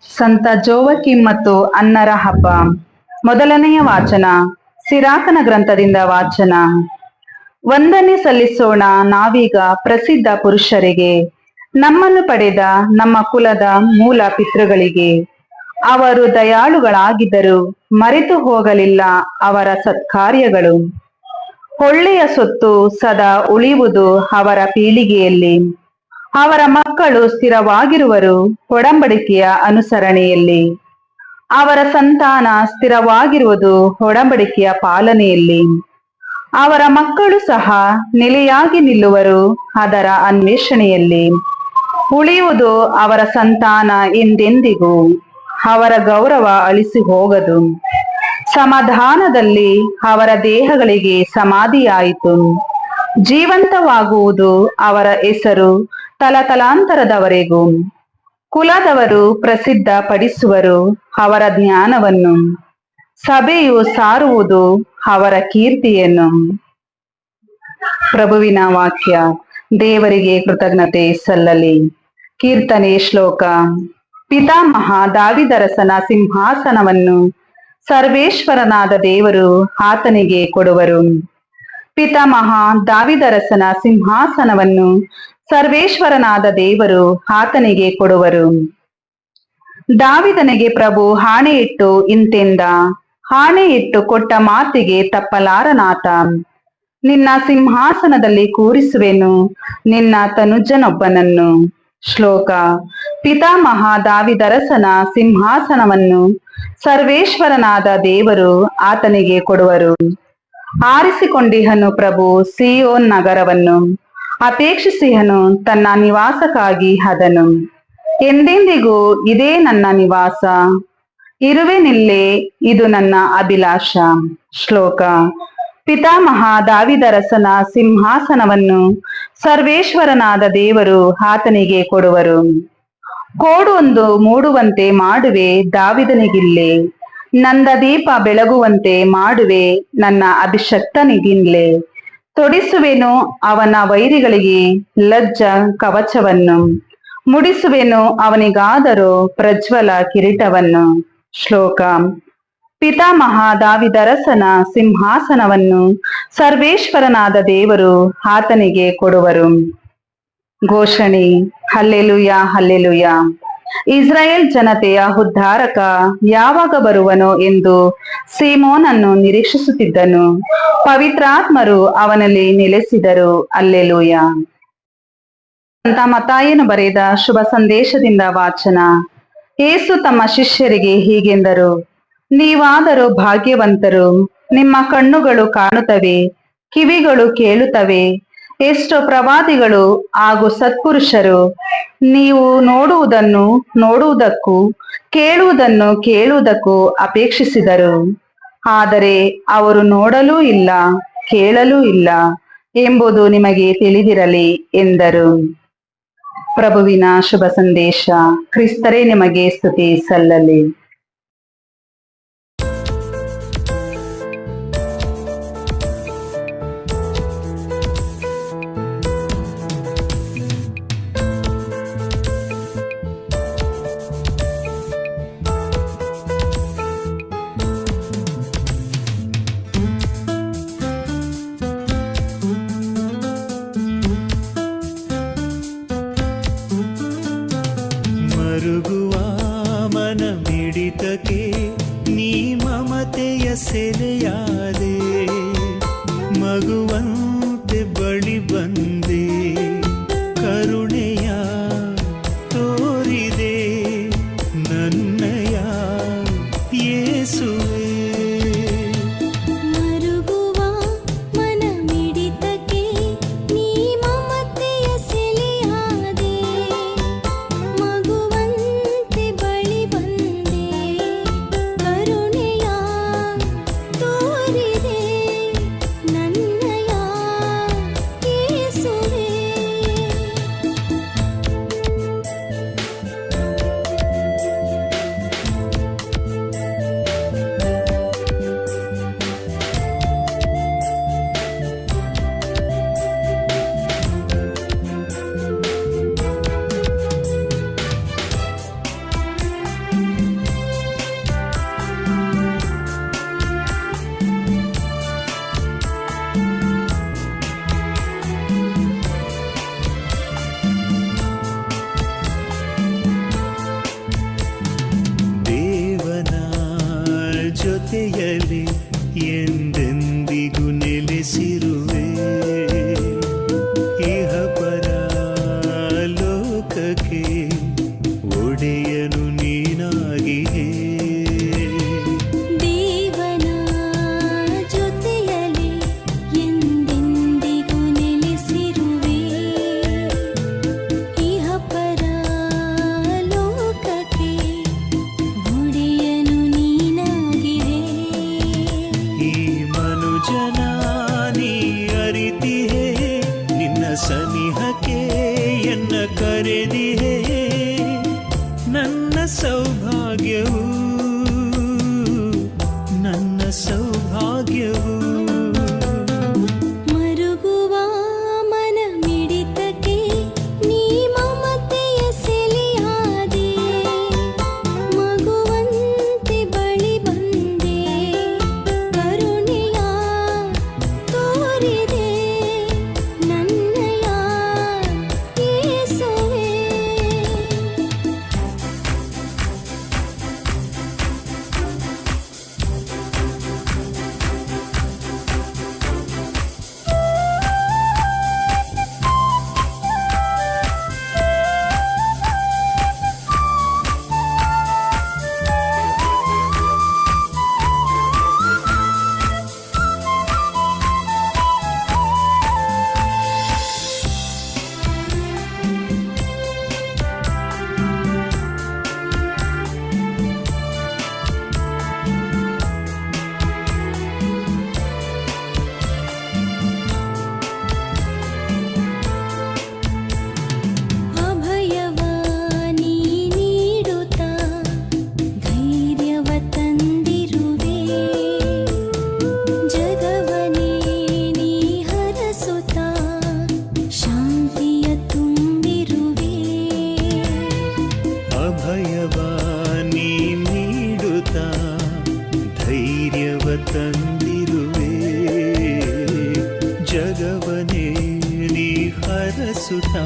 ಸಂತ ಜೋವಕಿಮ್ ಮತ್ತು ಅನ್ನರ ಹಬ್ಬ. ಮೊದಲನೆಯ ವಾಚನ ಸಿರಾಕನ ಗ್ರಂಥದಿಂದ ವಾಚನ. ವಂದನೆ ಸಲ್ಲಿಸೋಣ ನಾವೀಗ ಪ್ರಸಿದ್ಧ ಪುರುಷರಿಗೆ, ನಮ್ಮನ್ನು ಪಡೆದ ನಮ್ಮ ಕುಲದ ಮೂಲ ಪಿತೃಗಳಿಗೆ. ಅವರು ದಯಾಳುಗಳಾಗಿದ್ದರು, ಮರೆತು ಹೋಗಲಿಲ್ಲ ಅವರ ಸತ್ಕಾರ್ಯಗಳು. ಒಳ್ಳೆಯ ಸೊತ್ತು ಸದಾ ಉಳಿಯುವುದು ಅವರ ಪೀಳಿಗೆಯಲ್ಲಿ. ಅವರ ಮಕ್ಕಳು ಸ್ಥಿರವಾಗಿರುವರು ಒಡಂಬಡಿಕೆಯ ಅನುಸರಣೆಯಲ್ಲಿ. ಅವರ ಸಂತಾನ ಸ್ಥಿರವಾಗಿರುವುದು ಒಡಂಬಡಿಕೆಯ ಪಾಲನೆಯಲ್ಲಿ. ಅವರ ಮಕ್ಕಳು ಸಹ ನೆಲೆಯಾಗಿ ನಿಲ್ಲುವರು ಅದರ ಅನ್ವೇಷಣೆಯಲ್ಲಿ. ಉಳಿಯುವುದು ಅವರ ಸಂತಾನ ಎಂದೆಂದಿಗೂ, ಅವರ ಗೌರವ ಅಳಿಸಿ ಹೋಗದು. ಸಮಾಧಾನದಲ್ಲಿ ಅವರ ದೇಹಗಳಿಗೆ ಸಮಾಧಿಯಾಯಿತು. ಜೀವಂತವಾಗುವುದು ಅವರ ಹೆಸರು ತಲತಲಾಂತರದವರೆಗೂ. ಕುಲದವರು ಪ್ರಸಿದ್ಧ ಪಡಿಸುವರು ಅವರ ಜ್ಞಾನವನ್ನು. ಸಭೆಯು ಸಾರುವುದು ಅವರ ಕೀರ್ತಿಯನ್ನು. ಪ್ರಭುವಿನ ವಾಕ್ಯ. ದೇವರಿಗೆ ಕೃತಜ್ಞತೆ ಸಲ್ಲಲಿ. ಕೀರ್ತನೆ ಶ್ಲೋಕ. ಪಿತಾಮಹ ದಾವೀದರಸನ ಸಿಂಹಾಸನವನ್ನು ಸರ್ವೇಶ್ವರನಾದ ದೇವರು ಆತನಿಗೆ ಕೊಡುವರು. ಪಿತಾಮಹ ದಾವೀದರಸನ ಸಿಂಹಾಸನವನ್ನು ಸರ್ವೇಶ್ವರನಾದ ದೇವರು ಆತನಿಗೆ ಕೊಡುವರು. ದಾವೀದನಿಗೆ ಪ್ರಭು ಆಣೆ ಇಟ್ಟು ಇಂತೆಂದ, ಆಣೆ ಇಟ್ಟು ಕೊಟ್ಟ ಮಾತಿಗೆ ತಪ್ಪಲಾರನಾತ. ನಿನ್ನ ಸಿಂಹಾಸನದಲ್ಲಿ ಕೂರಿಸುವೆನು ನಿನ್ನ ತನುಜನೊಬ್ಬನನ್ನು. ಶ್ಲೋಕ. ಪಿತಾಮಹ ದಾವೀದರಸನ ಸಿಂಹಾಸನವನ್ನು ಸರ್ವೇಶ್ವರನಾದ ದೇವರು ಆತನಿಗೆ ಕೊಡುವರು. ಆರಿಸಿಕೊಂಡಿಹನು ಪ್ರಭು ಸಿಯೋನ್ ನಗರವನ್ನು, ಅಪೇಕ್ಷಿಸಿಹನು ತನ್ನ ನಿವಾಸಕ್ಕಾಗಿ ಅದನ್ನು. ಎಂದೆಂದಿಗೂ ಇದೇ ನನ್ನ ನಿವಾಸ, ಇರುವೆನಿಲ್ಲೇ ಇದು ನನ್ನ ಅಭಿಲಾಷ. ಶ್ಲೋಕ. ಪಿತಾಮಹ ದಾವೀದರಸನ ಸಿಂಹಾಸನವನ್ನು ಸರ್ವೇಶ್ವರನಾದ ದೇವರು ಆತನಿಗೆ ಕೊಡುವರು. ಕೋಡೊಂದು ಮೂಡುವಂತೆ ಮಾಡುವೆ ದಾವೀದನಿಗಿಲ್ಲೇ, ನಂದ ದೀಪ ಬೆಳಗುವಂತೆ ಮಾಡುವೆ ನನ್ನ ಅಭಿಷಕ್ತನಿಗಿಲ್ಲೇ. ತೊಡಿಸುವೆನು ಅವನ ವೈರಿಗಳಿಗೆ ಲಜ್ಜ ಕವಚವನ್ನು, ಮುಡಿಸುವೆನು ಅವನಿಗಾದರೂ ಪ್ರಜ್ವಲ ಕಿರೀಟವನ್ನು. ಶ್ಲೋಕ. ಪಿತಾಮಹ ದಾವೀದರಸನ ಸಿಂಹಾಸನವನ್ನು ಸರ್ವೇಶ್ವರನಾದ ದೇವರು ಆತನಿಗೆ ಕೊಡುವರು. ಘೋಷಣೆ. Hallelujah, hallelujah. ಇಸ್ರಾಯೇಲ್ ಜನತೆಯ ಉದ್ಧಾರಕ ಯಾವಾಗ ಬರುವನೋ ಎಂದು ಸೀಮೋನನ್ನು ನಿರೀಕ್ಷಿಸುತ್ತಿದ್ದನು. ಪವಿತ್ರಾತ್ಮರು ಅವನಲ್ಲಿ ನೆಲೆಸಿದರು. ಹಲ್ಲೆಲೂಯಾ. ಸಂತ ಮತ್ತಾಯನು ಬರೆದ ಶುಭ ಸಂದೇಶದಿಂದ ವಾಚನ. ಯೇಸು ತಮ್ಮ ಶಿಷ್ಯರಿಗೆ ಹೀಗೆಂದರು, ನೀವಾದರೂ ಭಾಗ್ಯವಂತರು, ನಿಮ್ಮ ಕಣ್ಣುಗಳು ಕಾಣುತ್ತವೆ, ಕಿವಿಗಳು ಕೇಳುತ್ತವೆ. ಎಷ್ಟೋ ಪ್ರವಾದಿಗಳು ಹಾಗೂ ಸತ್ಪುರುಷರು ನೀವು ನೋಡುವುದನ್ನು ನೋಡುವುದಕ್ಕೂ ಕೇಳುವುದನ್ನು ಕೇಳುವುದಕ್ಕೂ ಅಪೇಕ್ಷಿಸಿದರು, ಆದರೆ ಅವರು ನೋಡಲೂ ಇಲ್ಲ, ಕೇಳಲೂ ಇಲ್ಲ ಎಂಬುದು ನಿಮಗೆ ತಿಳಿದಿರಲಿ ಎಂದರು. ಪ್ರಭುವಿನ ಶುಭ ಸಂದೇಶ. ಕ್ರಿಸ್ತರೇ ನಿಮಗೆ ಸ್ತುತಿ ಸಲ್ಲಲಿ. ಮರುಗುವ ಮನ ಮಿಡಿತಕ್ಕೆ ನೀ ಮಮತೆಯ ಸೆಲೆಯಾದೆ, ಮಗುವಂತೆ ಬಳಿ ಬಂದೆ, ಕರುಣೆಯ ತೋರಿದೆ ನನ್ನಯ ಯೇಸುವೆ. ಕರುಣೆಯ ತೋರಿ ಜೊತೆಯಲ್ಲಿ ಎಂದೆಂದಿಗೂ ನೆಲೆಸಿರುವೆ ಇಹ ಪರ ಲೋಕಕ್ಕೆ ಒಡೆಯನು ನೀನಾಗಿಯೇ ದೇವನ ಜೊತೆಯಲ್ಲಿ ಎಂದೆಂದಿಗೂ ನೆಲೆಸಿರುವೆ ಇಹ ಪರ ಲೋಕಕ್ಕೆ ಒಡೆಯನು ನೀನಾಗಿರೆ ಈ ಮನುಜನ ನೀ ಅರಿತಿಹೇ ನಿನ್ನ ಸನಿಹಕ್ಕೆ ಎನ್ನ ಕರೆದಿಹೇ ನನ್ನ ಸೌಭಾಗ್ಯವು ನನ್ನ ಸೌಭಾಗ್ಯವು ಮರುಗುವ ಮನ ಮಿಡಿತಕ್ಕೆ ನೀ ಮಮತೆಯ ಸೆಲೆಯಾದೆ ಮಗುವಂತೆ ಬಳಿ ಬಂದೆ ಕರುಣೆಯ ತೋರಿದೆ ನನ್ನಯ ಯೇಸುವೇ ಅಭಯವ ನೀ ನೀಡುತ್ತಾ ಧೈರ್ಯವ ತಂದಿರುವೆ ಜಗವನೇ ನೀ ಹರಸುತ್ತಾ ಶಾಂತಿಯ ತುಂಬಿರುವೆ ಅಭಯವ ನೀ ನೀಡುತ್ತಾ ಧೈರ್ಯವ ತಂದಿರುವೆ ಜಗವನೇ ನೀ ಹರಸುತ್ತಾ